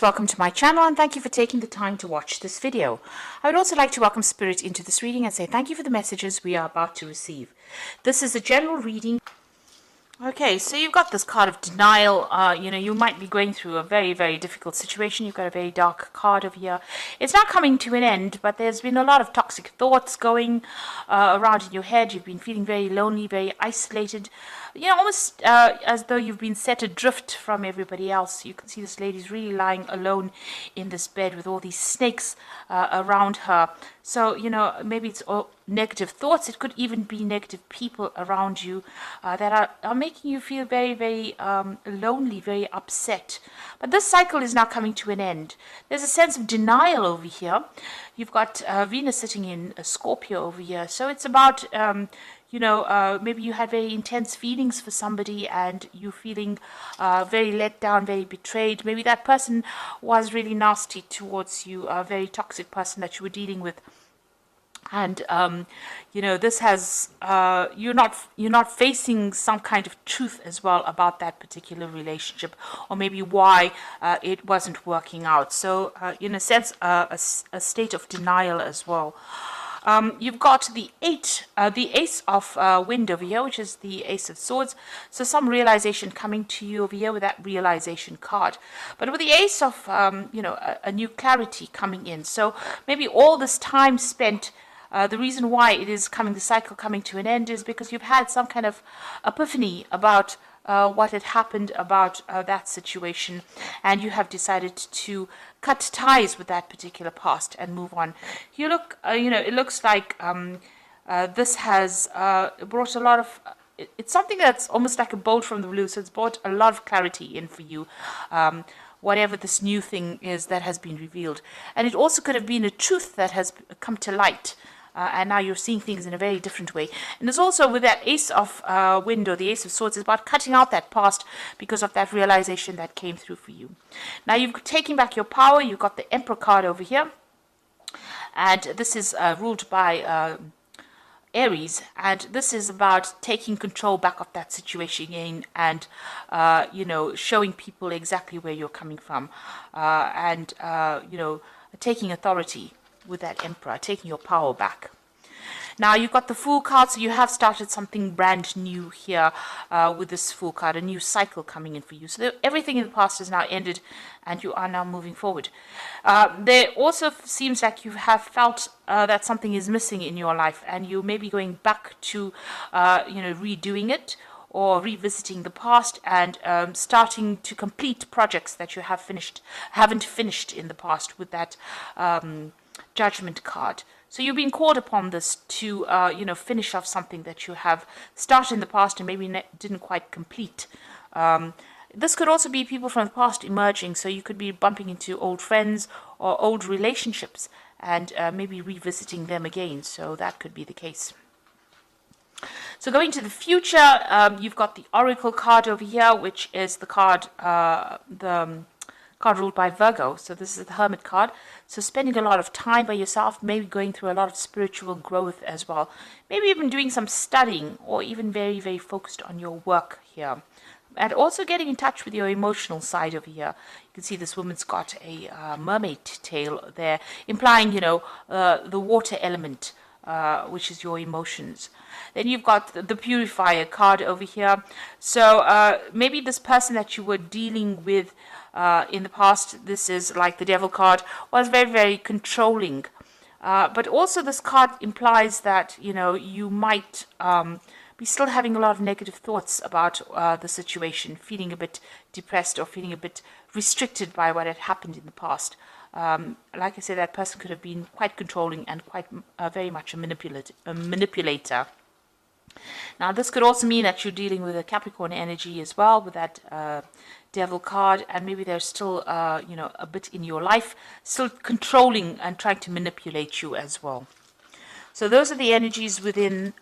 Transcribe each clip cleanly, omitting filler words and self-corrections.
Welcome to my channel and thank you for taking the time to watch this video. I would also like to welcome Spirit into this reading and say thank you for the messages we are about to receive. This is a general reading. Okay, so you've got this card of denial. You might be going through a very, very difficult situation. You've got a very dark card over here. It's not coming to an end, but there's been a lot of toxic thoughts going around in your head. You've been feeling very lonely, very isolated. Almost as though you've been set adrift from everybody else. You can see this lady's really lying alone in this bed with all these snakes around her. So, maybe it's all negative thoughts. It could even be negative people around you that are making you feel very, very lonely, very upset. But this cycle is now coming to an end. There's a sense of denial over here. You've got Venus sitting in Scorpio over here. So it's about, maybe you had very intense feelings for somebody and you're feeling very let down, very betrayed. Maybe that person was really nasty towards you, a very toxic person that you were dealing with. And this has you're not facing some kind of truth as well about that particular relationship, or maybe why it wasn't working out. So in a sense, a state of denial as well. You've got the Ace of Wind over here, which is the Ace of Swords. So some realization coming to you over here with that realization card. But with the Ace of, a new clarity coming in. So maybe all this time spent, the reason why it is the cycle coming to an end is because you've had some kind of epiphany about what had happened about that situation, and you have decided to cut ties with that particular past and move on. It looks like this has brought a lot of, it's something that's almost like a bolt from the blue, so it's brought a lot of clarity in for you. Whatever this new thing is that has been revealed. And it also could have been a truth that has come to light. And now you're seeing things in a very different way. And there's also with that Ace of Wind or the Ace of Swords, is about cutting out that past because of that realization that came through for you. Now you've taken back your power. You've got the Emperor card over here. And this is ruled by Aries, and this is about taking control back of that situation again and showing people exactly where you're coming from, and taking authority with that Emperor, taking your power back. Now you've got the Fool card, so you have started something brand new here with this Fool card, a new cycle coming in for you. So everything in the past has now ended and you are now moving forward. There also seems like you have felt that something is missing in your life and you may be going back to, redoing it or revisiting the past and starting to complete projects that you haven't finished in the past with that Judgment card. So you've been called upon this to, finish off something that you have started in the past and maybe didn't quite complete. This could also be people from the past emerging, so you could be bumping into old friends or old relationships and maybe revisiting them again. So that could be the case. So going to the future, you've got the Oracle card over here, which is the card, card ruled by Virgo. So this is the Hermit card. So spending a lot of time by yourself, maybe going through a lot of spiritual growth as well. Maybe even doing some studying or even very, very focused on your work here. And also getting in touch with your emotional side over here. You can see this woman's got a mermaid tail there, implying, the water element, which is your emotions. Then you've got the Purifier card over here. So maybe this person that you were dealing with in the past, this is like the Devil card, was very, very controlling. But also this card implies that, you might be still having a lot of negative thoughts about the situation, feeling a bit depressed or feeling a bit restricted by what had happened in the past. Like I said, that person could have been quite controlling and quite very much a manipulator. Now, this could also mean that you're dealing with a Capricorn energy as well, with that Devil card, and maybe there's still, a bit in your life, still controlling and trying to manipulate you as well. So those are the energies within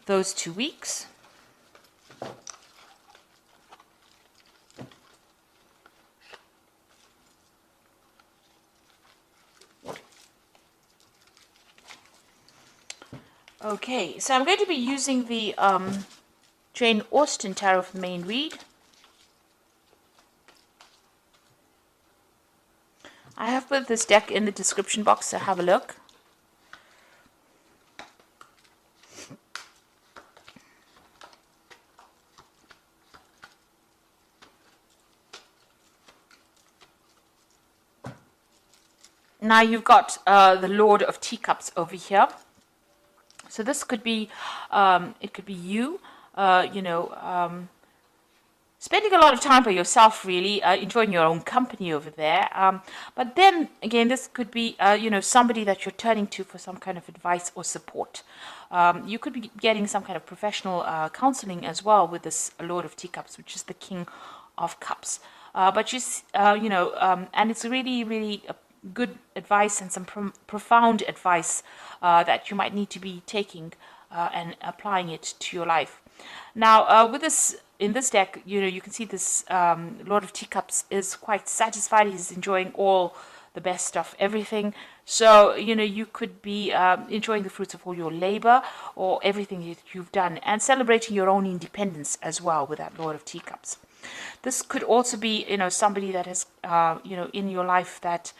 those 2 weeks. Okay, so I'm going to be using the Jane Austen Tarot for the main read. I have put this deck in the description box, so have a look. Now you've got the Lord of Teacups over here. So this could be, it could be you, spending a lot of time by yourself, really, enjoying your own company over there. But then again, this could be, somebody that you're turning to for some kind of advice or support. You could be getting some kind of professional counseling as well with this Lord of Teacups, which is the King of Cups. But and it's really, really good advice and some profound advice that you might need to be taking and applying it to your life. Now, with this, in this deck, you can see this Lord of Teacups is quite satisfied. He's enjoying all the best stuff, everything. So, you could be enjoying the fruits of all your labor or everything that you've done and celebrating your own independence as well with that Lord of Teacups. This could also be, somebody that has, in your life that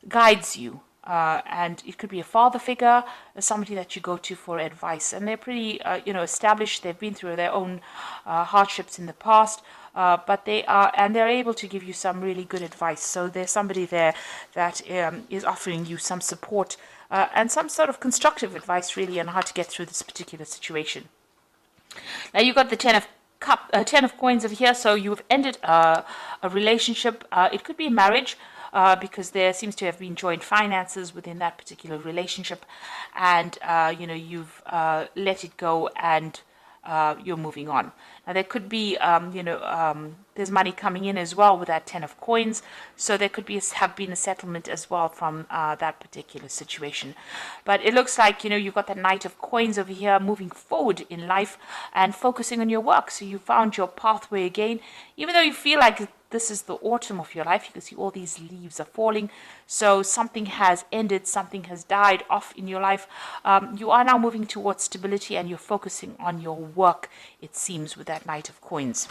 guides you. And it could be a father figure, somebody that you go to for advice. And they're pretty, established. They've been through their own hardships in the past, but they're able to give you some really good advice. So there's somebody there that is offering you some support and some sort of constructive advice, really, on how to get through this particular situation. Now you've got the Ten of Coins over here. So you've ended a relationship. It could be a marriage. Because there seems to have been joint finances within that particular relationship, and you've let it go and you're moving on. Now there could be there's money coming in as well with that Ten of Coins, so there could have been a settlement as well from that particular situation. But it looks like you've got that Knight of Coins over here, moving forward in life and focusing on your work. So you found your pathway again, even though you feel like this is the autumn of your life. You can see all these leaves are falling. So something has ended, something has died off in your life. You are now moving towards stability and you're focusing on your work, it seems, with that Knight of Coins.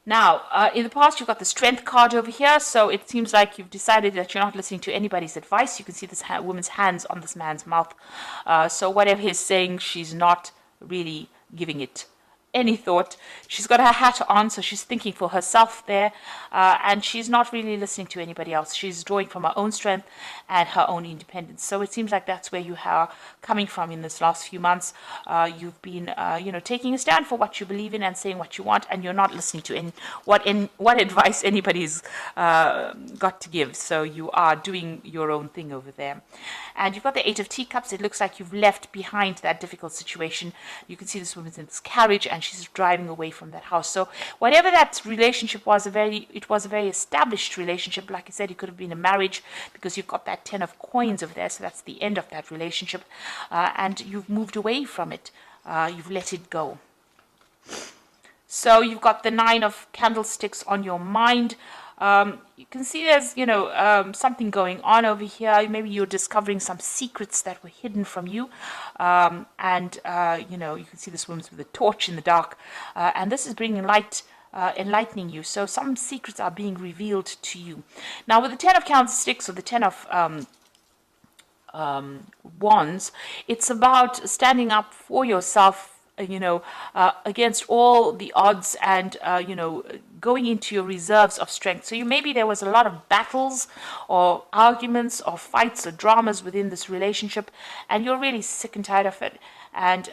Now, in the past, you've got the Strength card over here. So it seems like you've decided that you're not listening to anybody's advice. You can see this woman's hands on this man's mouth. So whatever he's saying, she's not really giving it any thought. She's got her hat on, so she's thinking for herself there, and she's not really listening to anybody else. She's drawing from her own strength and her own independence. So it seems like that's where you are coming from in this last few months. You've been taking a stand for what you believe in and saying what you want, and you're not listening to what advice anybody's got to give. So you are doing your own thing over there. And you've got the Eight of Teacups. It looks like you've left behind that difficult situation. You can see this woman's in this carriage and she's driving away from that house. So whatever that relationship was, it was a very established relationship. Like I said, it could have been a marriage because you've got that Ten of Coins over there. So that's the end of that relationship. And you've moved away from it. You've let it go. So you've got the Nine of Candlesticks on your mind. You can see there's, something going on over here. Maybe you're discovering some secrets that were hidden from you. You can see this woman's with a torch in the dark. And this is bringing light, enlightening you. So some secrets are being revealed to you. Now, with the Ten of Candlesticks or the Ten of Wands, it's about standing up for yourself, against all the odds and, going into your reserves of strength. So maybe there was a lot of battles or arguments or fights or dramas within this relationship, and you're really sick and tired of it. And,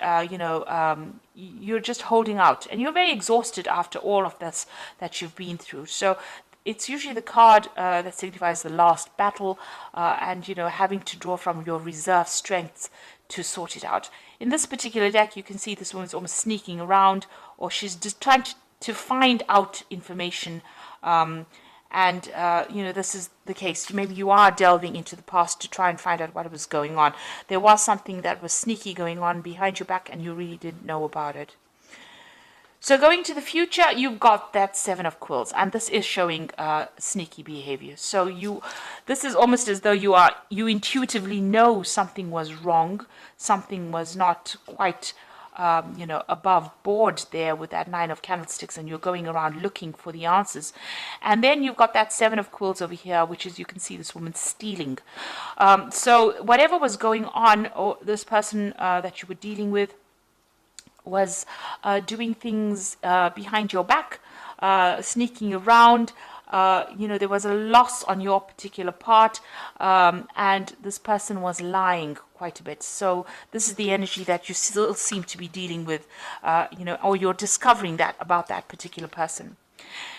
you're just holding out. And you're very exhausted after all of this that you've been through. So it's usually the card that signifies the last battle and, having to draw from your reserve strengths to sort it out. In this particular deck, you can see this woman's almost sneaking around, or she's just trying to find out information. This is the case. Maybe you are delving into the past to try and find out what was going on. There was something that was sneaky going on behind your back, and you really didn't know about it. So going to the future, you've got that Seven of Quills, and this is showing sneaky behavior. So this is almost as though you intuitively know something was wrong, something was not quite above board there with that 9 of candlesticks, and you're going around looking for the answers. And then you've got that 7 of quills over here, which is, you can see this woman stealing. So whatever was going on, or this person that you were dealing with was doing things behind your back, sneaking around. There was a loss on your particular part, and this person was lying quite a bit. So this is the energy that you still seem to be dealing with, or you're discovering that about that particular person.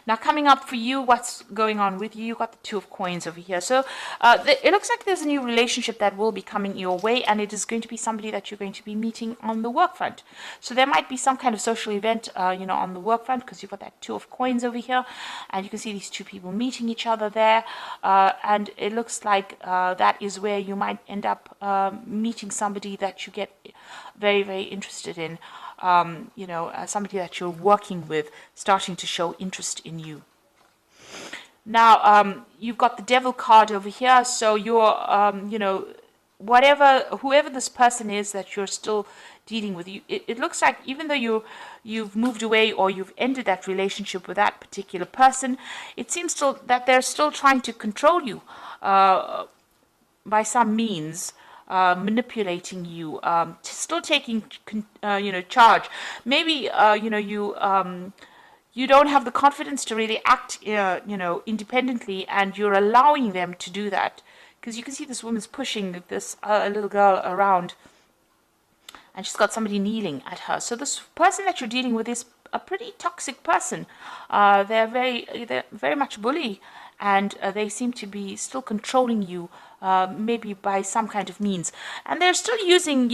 Now, coming up for you, what's going on with you? You've got the 2 of coins over here. So it looks like there's a new relationship that will be coming your way, and it is going to be somebody that you're going to be meeting on the work front. So there might be some kind of social event, on the work front, because you've got that 2 of coins over here, and you can see these 2 people meeting each other there, and it looks like that is where you might end up meeting somebody that you get very, very interested in. Somebody that you're working with starting to show interest in you. Now, you've got the Devil card over here, so you're, whoever this person is that you're still dealing with, it looks like even though you've moved away or you've ended that relationship with that particular person, it seems still that they're still trying to control you by some means. Manipulating you, still taking charge. Maybe you don't have the confidence to really act independently, and you're allowing them to do that, because you can see this woman's pushing this little girl around, and she's got somebody kneeling at her. So this person that you're dealing with is a pretty toxic person. They're very much bully, and they seem to be still controlling you, maybe by some kind of means. And they're still using,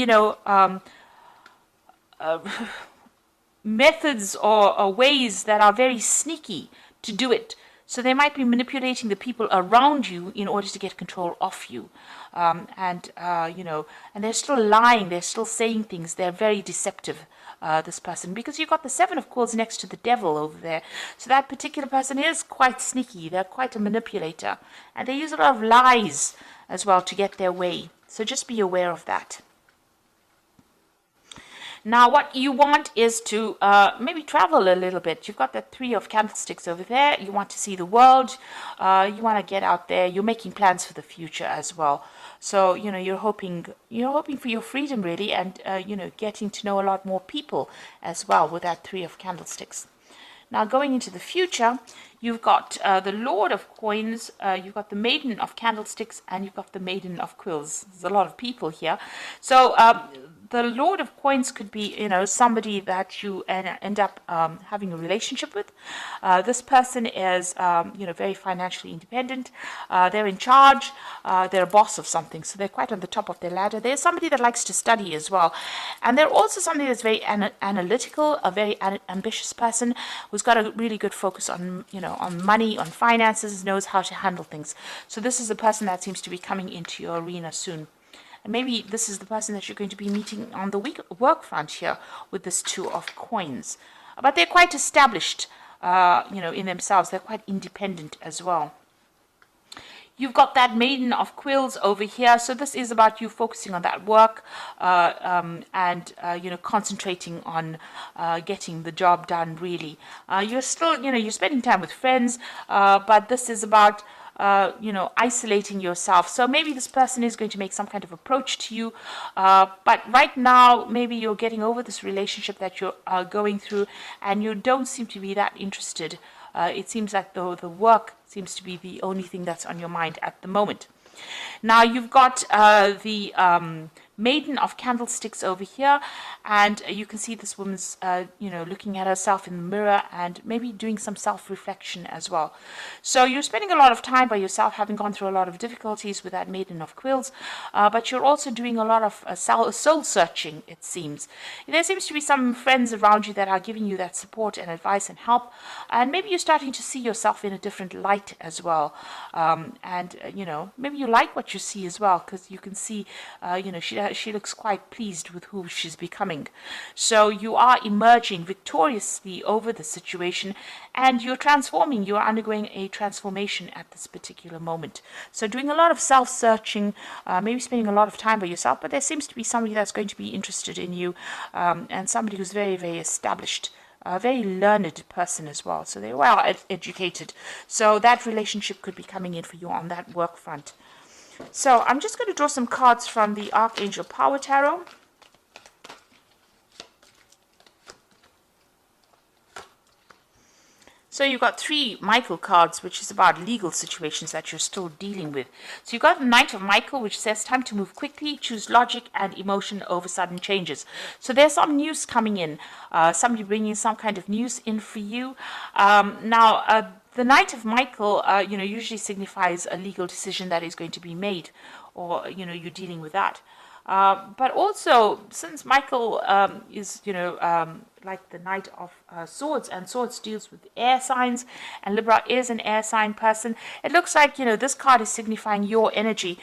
methods or ways that are very sneaky to do it. So they might be manipulating the people around you in order to get control of you. And they're still lying. They're still saying things. They're very deceptive, this person, because you've got the 7 of coins next to the Devil over there. So that particular person is quite sneaky. They're quite a manipulator. And they use a lot of lies as well to get their way. So just be aware of that. Now, what you want is to maybe travel a little bit. You've got the 3 of candlesticks over there. You want to see the world. You want to get out there. You're making plans for the future as well. So, you're hoping for your freedom, really, and, getting to know a lot more people as well with that 3 of candlesticks. Now, going into the future, you've got the Lord of Coins, you've got the Maiden of Candlesticks, and you've got the Maiden of Quills. There's a lot of people here. So, the Lord of Coins could be, somebody that you end up having a relationship with. This person is, very financially independent. They're in charge. They're a boss of something, so they're quite on the top of their ladder. They're somebody that likes to study as well. And they're also somebody that's very analytical, a very ambitious person who's got a really good focus on, on money, on finances, knows how to handle things. So this is a person that seems to be coming into your arena soon. And maybe this is the person that you're going to be meeting on the work front here with this 2 of coins. But they're quite established, in themselves. They're quite independent as well. You've got that Maiden of Quills over here. So this is about you focusing on that work and concentrating on getting the job done, really. You're still, you're spending time with friends, but this is about isolating yourself. So maybe this person is going to make some kind of approach to you, but right now maybe you're getting over this relationship that you're going through, and you don't seem to be that interested. It seems like the work seems to be the only thing that's on your mind at the moment. Now you've got the Maiden of Candlesticks over here, and you can see this woman's looking at herself in the mirror and maybe doing some self-reflection as well. So you're spending a lot of time by yourself, having gone through a lot of difficulties with that Maiden of Quills, but you're also doing a lot of soul searching, it seems. There seems to be some friends around you that are giving you that support and advice and help, and maybe you're starting to see yourself in a different light as well. Maybe you like what you see as well, because you can see, she she looks quite pleased with who she's becoming. So you are emerging victoriously over the situation, and you're transforming. You're undergoing a transformation at this particular moment. So doing a lot of self-searching, maybe spending a lot of time by yourself, but there seems to be somebody that's going to be interested in you, and somebody who's very, very established, a very learned person as well. So they're well educated. So that relationship could be coming in for you on that work front. So I'm just going to draw some cards from the Archangel Power Tarot. So you've got 3 Michael cards, which is about legal situations that you're still dealing with. So you've got the Knight of Michael, which says time to move quickly, choose logic and emotion over sudden changes. So there's some news coming in, somebody bringing some kind of news in for you. The Knight of Michael, usually signifies a legal decision that is going to be made, or, you're dealing with that. But also, since Michael is, like the Knight of Swords, and Swords deals with air signs, and Libra is an air sign person, it looks like, this card is signifying your energy.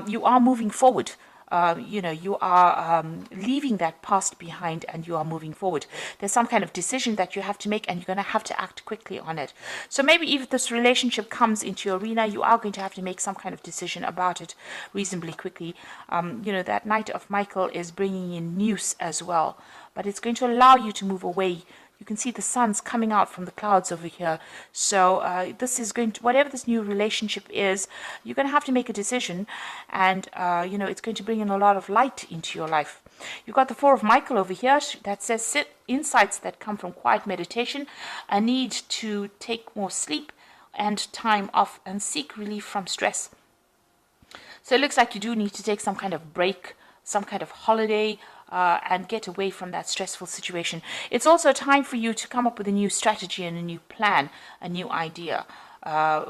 You are moving forward. You are leaving that past behind, and you are moving forward. There's some kind of decision that you have to make, and you're going to have to act quickly on it. So maybe if this relationship comes into your arena, you are going to have to make some kind of decision about it reasonably quickly. That Knight of Michael is bringing in news as well, but it's going to allow you to move away. You can see the sun's coming out from the clouds over here. So this is going to, whatever this new relationship is, you're going to have to make a decision, and it's going to bring in a lot of light into your life. You've got the Four of Michael over here that says insights that come from quiet meditation, a need to take more sleep and time off, and seek relief from stress. So it looks like you do need to take some kind of break, some kind of holiday, and get away from that stressful situation. It's also time for you to come up with a new strategy and a new plan, a new idea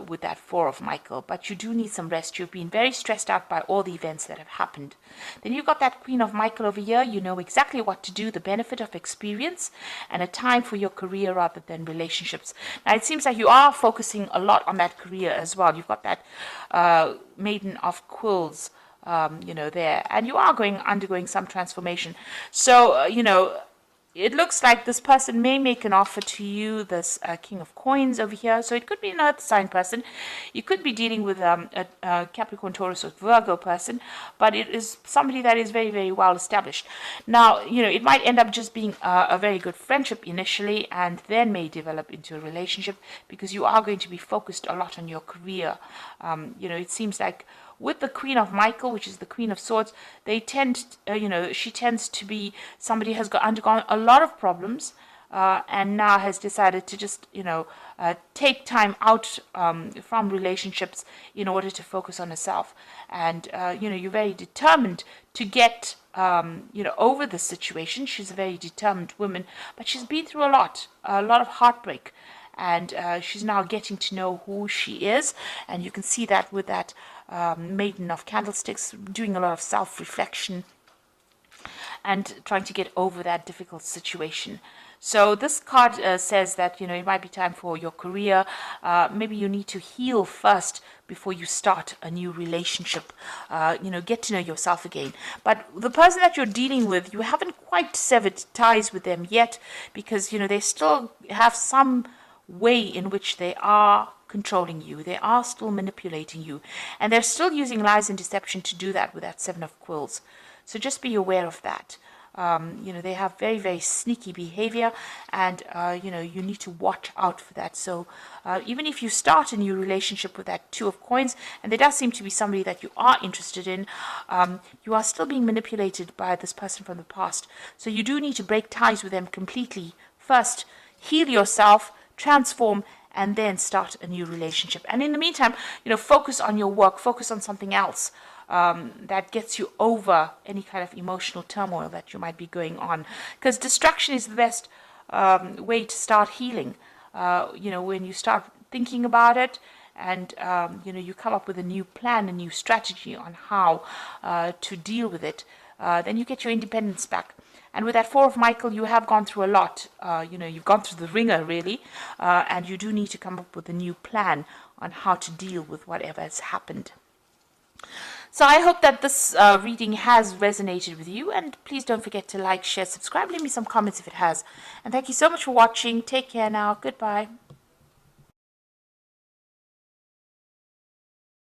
with that Four of Michael. But you do need some rest. You've been very stressed out by all the events that have happened. Then you've got that Queen of Michael over here. You know exactly what to do, the benefit of experience, and a time for your career rather than relationships. Now, it seems like you are focusing a lot on that career as well. You've got that Maiden of Quills, there, and you are undergoing some transformation. So, it looks like this person may make an offer to you, this King of Coins over here. So it could be an earth sign person. You could be dealing with a Capricorn, Taurus, or Virgo person, but it is somebody that is very, very well established. Now, it might end up just being a very good friendship initially, and then may develop into a relationship, because you are going to be focused a lot on your career. It seems like with the Queen of Michael, which is the Queen of Swords, they tend, she tends to be somebody who has undergone a lot of problems, and now has decided to just, take time out from relationships in order to focus on herself. And, you're very determined to get, over the situation. She's a very determined woman, but she's been through a lot of heartbreak. And she's now getting to know who she is, and you can see that with that Maiden of Candlesticks, doing a lot of self-reflection and trying to get over that difficult situation. So this card says that, it might be time for your career. Maybe you need to heal first before you start a new relationship. Get to know yourself again. But the person that you're dealing with, you haven't quite severed ties with them yet, because, they still have some way in which they are controlling you. They are still manipulating you, and they're still using lies and deception to do that with that Seven of Quills. So just be aware of that. They have very, very sneaky behavior, and you need to watch out for that. So even if you start a new relationship with that Two of Coins, and there does seem to be somebody that you are interested in, you are still being manipulated by this person from the past. So you do need to break ties with them completely first. Heal yourself, transform, and then start a new relationship. And in the meantime, focus on your work, focus on something else that gets you over any kind of emotional turmoil that you might be going on. Because distraction is the best way to start healing. When you start thinking about it, and you come up with a new plan, a new strategy on how to deal with it, then you get your independence back. And with that Four of Michael, you have gone through a lot. You've gone through the ringer, really. And you do need to come up with a new plan on how to deal with whatever has happened. So I hope that this reading has resonated with you, and please don't forget to like, share, subscribe, leave me some comments if it has. And thank you so much for watching. Take care now. Goodbye.